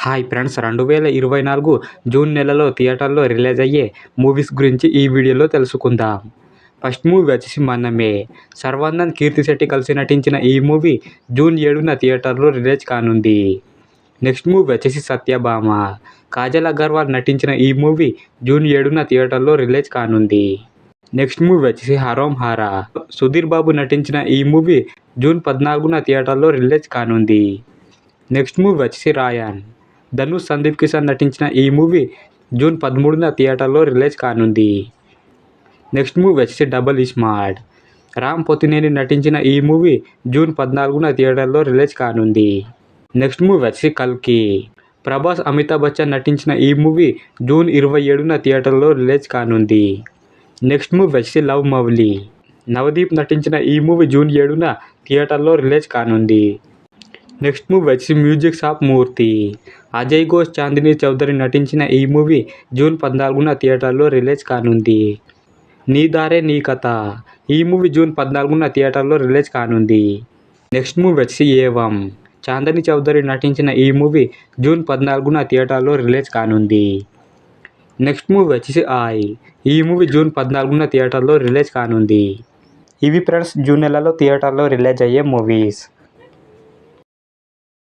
Hi friends, 2024 June నెలలో థియేటర్లో release అయ్యే మూవీస్ గురించి ఈ వీడియోలో తెలుసుకుందాం. ఫస్ట్ మూవీ వచ్చేసి మనమే. శర్వానంద్, కీర్తి శెట్టి కలిసి నటించిన ఈ మూవీ జూన్ 7న థియేటర్లో రిలీజ్ కానుంది. నెక్స్ట్ మూవీ వచ్చేసి సత్యభామ. కాజల్ అగర్వాల్ నటించిన ఈ మూవీ జూన్ 7న థియేటర్లో రిలీజ్ కానుంది. నెక్స్ట్ మూవీ వచ్చేసి హరోం హరా. సుధీర్ బాబు నటించిన ఈ మూవీ జూన్ 14న థియేటర్లో రిలీజ్ కానుంది. నెక్స్ట్ మూవీ వచ్చేసి రాయన్. ధనుష్, సందీప్ కిషన్ నటించిన ఈ మూవీ జూన్ 13న థియేటర్లో రిలీజ్ కానుంది. నెక్స్ట్ మూవీ వచ్చేసి డబుల్ స్మార్ట్. రామ్ పోతినేని నటించిన ఈ మూవీ జూన్ 14న థియేటర్లో రిలీజ్ కానుంది. నెక్స్ట్ మూవీ వచ్చేసి కల్కి. ప్రభాస్, అమితాబ్ బచ్చన్ నటించిన ఈ మూవీ జూన్ 27న థియేటర్లో రిలీజ్ కానుంది. నెక్స్ట్ మూవీ వచ్చేసి లవ్ మౌలి. నవదీప్ నటించిన ఈ మూవీ జూన్ 7న థియేటర్లో రిలీజ్ కానుంది. నెక్స్ట్ మూవీ వచ్చి మ్యూజిక్స్ ఆఫ్ మూర్తి. అజయ్ ఘోష్, చాందిని చౌదరి నటించిన ఈ మూవీ జూన్ 14న థియేటర్లో రిలీజ్ కానుంది. నీ దారే నీ కథ. ఈ మూవీ జూన్ 14న థియేటర్లో రిలీజ్ కానుంది. నెక్స్ట్ మూవీ వచ్చి ఏవం. చాందిని చౌదరి నటించిన ఈ మూవీ జూన్ 14న థియేటర్లో రిలీజ్ కానుంది. నెక్స్ట్ మూవీ వచ్చేసి ఆయ్. ఈ మూవీ జూన్ 14న థియేటర్లో రిలీజ్ కానుంది. ఇవి ఫ్రెండ్స్ జూన్ నెలలో థియేటర్లో రిలీజ్ అయ్యే మూవీస్.